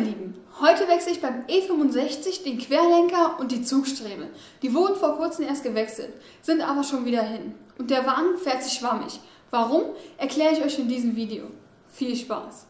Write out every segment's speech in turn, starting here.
ihr Lieben, heute wechsle ich beim E65 den Querlenker und die Zugstrebe. Die wurden vor kurzem erst gewechselt, sind aber schon wieder hin. Und der Wagen fährt sich schwammig. Warum, erkläre ich euch in diesem Video. Viel Spaß!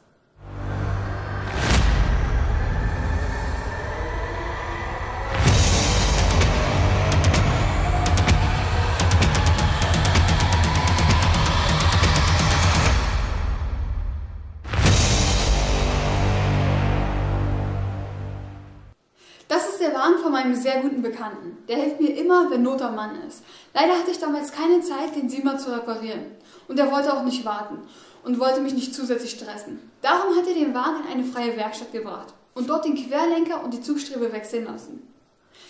Das ist der Wagen von meinem sehr guten Bekannten. Der hilft mir immer, wenn Not am Mann ist. Leider hatte ich damals keine Zeit, den Siemer zu reparieren. Und er wollte auch nicht warten und wollte mich nicht zusätzlich stressen. Darum hat er den Wagen in eine freie Werkstatt gebracht und dort den Querlenker und die Zugstrebe wechseln lassen.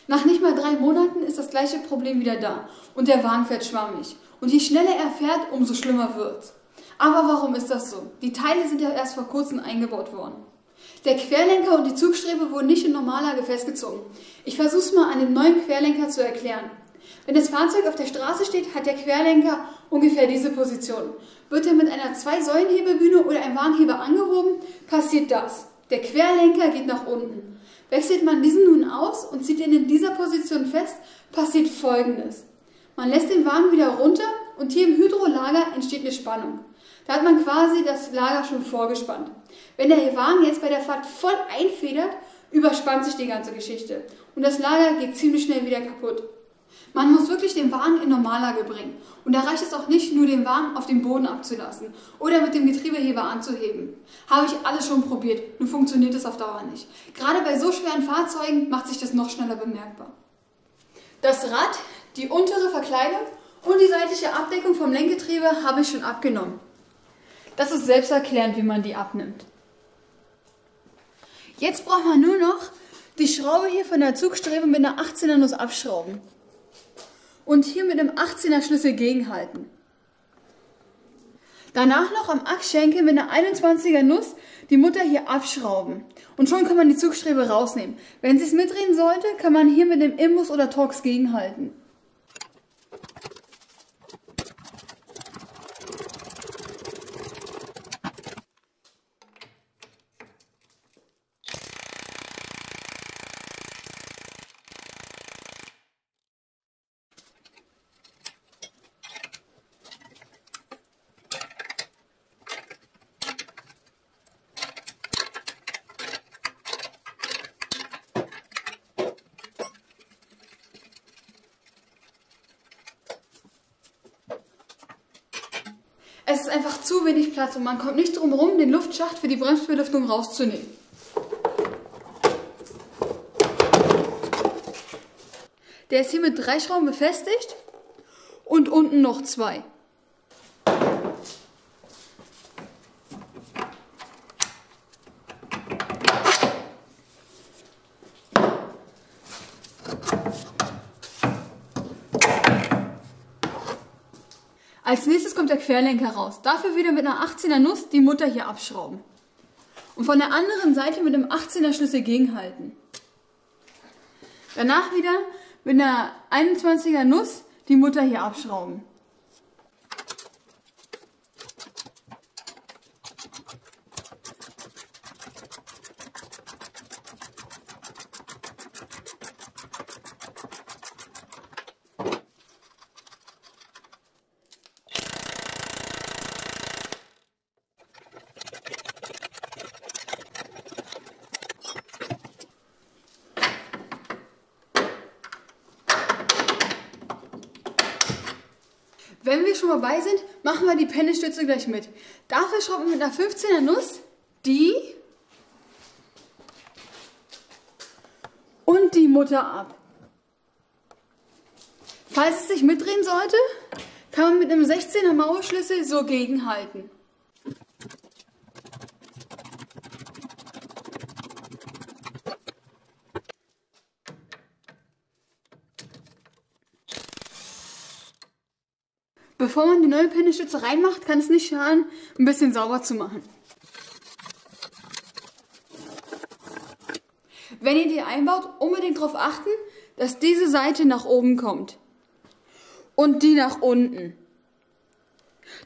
Nach nicht mal 3 Monaten ist das gleiche Problem wieder da und der Wagen fährt schwammig. Und je schneller er fährt, umso schlimmer wird's. Aber warum ist das so? Die Teile sind ja erst vor kurzem eingebaut worden. Der Querlenker und die Zugstrebe wurden nicht in Normallage festgezogen. Ich versuche es mal an dem neuen Querlenker zu erklären. Wenn das Fahrzeug auf der Straße steht, hat der Querlenker ungefähr diese Position. Wird er mit einer 2-Säulen-Hebebühne oder einem Wagenheber angehoben, passiert das. Der Querlenker geht nach unten. Wechselt man diesen nun aus und zieht ihn in dieser Position fest, passiert Folgendes. Man lässt den Wagen wieder runter und hier im Hydrolager entsteht eine Spannung. Da hat man quasi das Lager schon vorgespannt. Wenn der Wagen jetzt bei der Fahrt voll einfedert, überspannt sich die ganze Geschichte. Und das Lager geht ziemlich schnell wieder kaputt. Man muss wirklich den Wagen in Normallage bringen. Und da reicht es auch nicht, nur den Wagen auf dem Boden abzulassen oder mit dem Getriebeheber anzuheben. Habe ich alles schon probiert, nur funktioniert es auf Dauer nicht. Gerade bei so schweren Fahrzeugen macht sich das noch schneller bemerkbar. Das Rad, die untere Verkleidung und die seitliche Abdeckung vom Lenkgetriebe habe ich schon abgenommen. Das ist selbsterklärend, wie man die abnimmt. Jetzt braucht man nur noch die Schraube hier von der Zugstrebe mit einer 18er Nuss abschrauben. Und hier mit einem 18er Schlüssel gegenhalten. Danach noch am Achsschenkel mit einer 21er Nuss die Mutter hier abschrauben. Und schon kann man die Zugstrebe rausnehmen. Wenn sie es mitdrehen sollte, kann man hier mit dem Imbus oder Torx gegenhalten. Es ist einfach zu wenig Platz und man kommt nicht drum herum, den Luftschacht für die Bremsbelüftung rauszunehmen. Der ist hier mit 3 Schrauben befestigt und unten noch 2. Als nächstes kommt der Querlenker raus. Dafür wieder mit einer 18er Nuss die Mutter hier abschrauben. Und von der anderen Seite mit einem 18er Schlüssel gegenhalten. Danach wieder mit einer 21er Nuss die Mutter hier abschrauben. Wenn wir schon mal bei sind, machen wir die Pendelstütze gleich mit. Dafür schrauben wir mit einer 15er Nuss die und die Mutter ab. Falls es sich mitdrehen sollte, kann man mit einem 16er Mauerschlüssel so gegenhalten. Bevor man die neue Pendelstütze reinmacht, kann es nicht schaden, ein bisschen sauber zu machen. Wenn ihr die einbaut, unbedingt darauf achten, dass diese Seite nach oben kommt und die nach unten.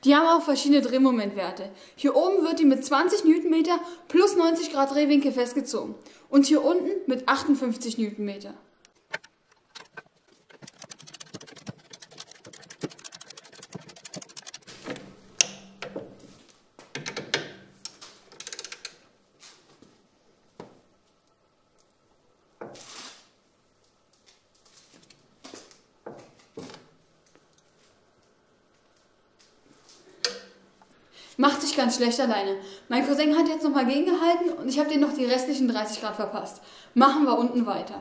Die haben auch verschiedene Drehmomentwerte. Hier oben wird die mit 20 Newtonmeter plus 90 Grad Drehwinkel festgezogen und hier unten mit 58 Newtonmeter. Macht sich ganz schlecht alleine. Mein Cousin hat jetzt nochmal gegengehalten und ich habe den noch die restlichen 30 Grad verpasst. Machen wir unten weiter.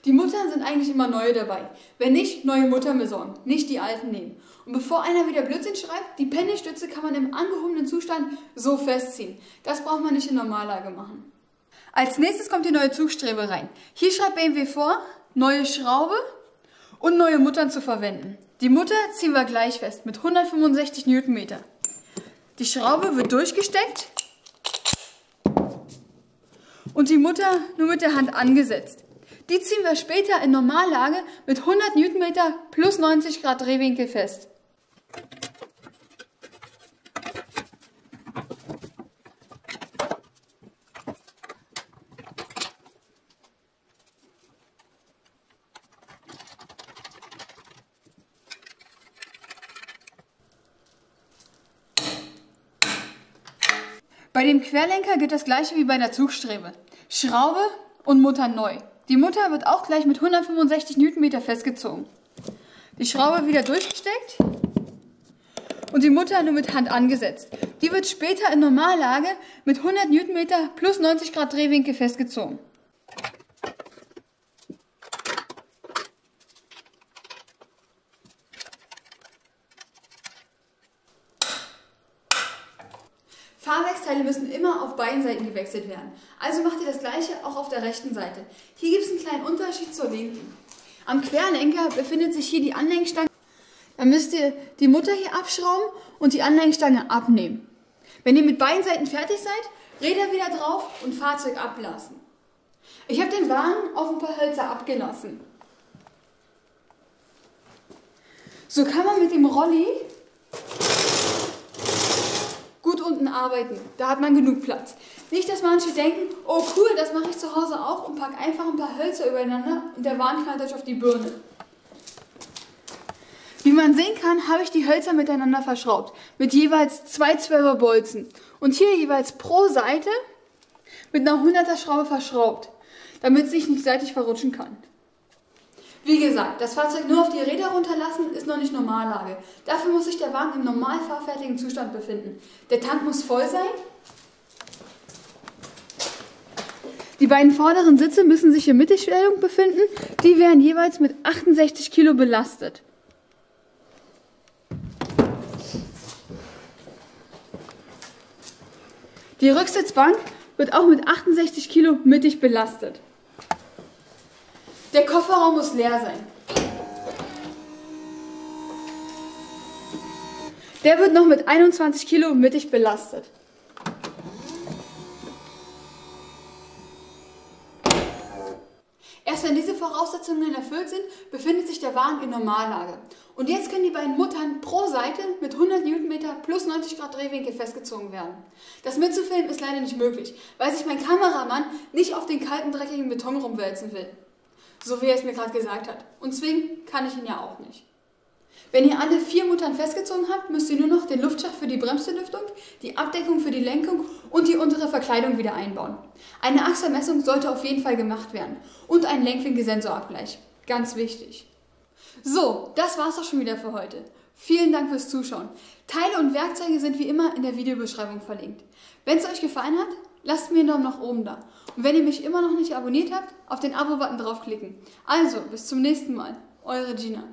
Die Muttern sind eigentlich immer neue dabei. Wenn nicht, neue Muttern besorgen, nicht die alten nehmen. Und bevor einer wieder Blödsinn schreibt, die Pendelstütze kann man im angehobenen Zustand so festziehen. Das braucht man nicht in Normallage machen. Als nächstes kommt die neue Zugstrebe rein. Hier schreibt BMW vor, neue Schraube und neue Muttern zu verwenden. Die Mutter ziehen wir gleich fest mit 165 Newtonmeter. Die Schraube wird durchgesteckt und die Mutter nur mit der Hand angesetzt. Die ziehen wir später in Normallage mit 100 Newtonmeter plus 90 Grad Drehwinkel fest. Bei dem Querlenker gilt das gleiche wie bei der Zugstrebe. Schraube und Mutter neu. Die Mutter wird auch gleich mit 165 Newtonmeter festgezogen. Die Schraube wieder durchgesteckt und die Mutter nur mit Hand angesetzt. Die wird später in Normallage mit 100 Newtonmeter plus 90 Grad Drehwinkel festgezogen. Fahrwerksteile müssen immer auf beiden Seiten gewechselt werden. Also macht ihr das gleiche auch auf der rechten Seite. Hier gibt es einen kleinen Unterschied zur linken. Am Querlenker befindet sich hier die Anlenkstange. Dann müsst ihr die Mutter hier abschrauben und die Anlenkstange abnehmen. Wenn ihr mit beiden Seiten fertig seid, Räder wieder drauf und Fahrzeug ablassen. Ich habe den Wagen auf ein paar Hölzer abgelassen. So kann man mit dem Rolli gut unten arbeiten. Da hat man genug Platz. Nicht, dass manche denken, oh cool, das mache ich zu Hause auch und packe einfach ein paar Hölzer übereinander und der Wagen knallt euch auf die Birne. Wie man sehen kann, habe ich die Hölzer miteinander verschraubt. Mit jeweils 2 12er Bolzen. Und hier jeweils pro Seite mit einer 100er Schraube verschraubt, damit es sich nicht seitlich verrutschen kann. Wie gesagt, das Fahrzeug nur auf die Räder runterlassen ist noch nicht Normallage. Dafür muss sich der Wagen im normal fahrfertigen Zustand befinden. Der Tank muss voll sein. Die beiden vorderen Sitze müssen sich in Mittelstellung befinden. Die werden jeweils mit 68 Kilo belastet. Die Rücksitzbank wird auch mit 68 Kilo mittig belastet. Der Kofferraum muss leer sein. Der wird noch mit 21 Kilo mittig belastet. Erst wenn diese Voraussetzungen erfüllt sind, befindet sich der Wagen in Normallage. Und jetzt können die beiden Muttern pro Seite mit 100 Newtonmeter plus 90 Grad Drehwinkel festgezogen werden. Das mitzufilmen ist leider nicht möglich, weil sich mein Kameramann nicht auf den kalten, dreckigen Beton rumwälzen will. So wie er es mir gerade gesagt hat. Und zwingen kann ich ihn ja auch nicht. Wenn ihr alle 4 Muttern festgezogen habt, müsst ihr nur noch den Luftschacht für die Bremsbelüftung, die Abdeckung für die Lenkung und die untere Verkleidung wieder einbauen. Eine Achsvermessung sollte auf jeden Fall gemacht werden. Und ein Lenkwinkelsensorabgleich. Ganz wichtig. So, das war's auch schon wieder für heute. Vielen Dank fürs Zuschauen. Teile und Werkzeuge sind wie immer in der Videobeschreibung verlinkt. Wenn es euch gefallen hat, lasst mir einen Daumen nach oben da. Und wenn ihr mich immer noch nicht abonniert habt, auf den Abo-Button draufklicken. Also, bis zum nächsten Mal. Eure Gina.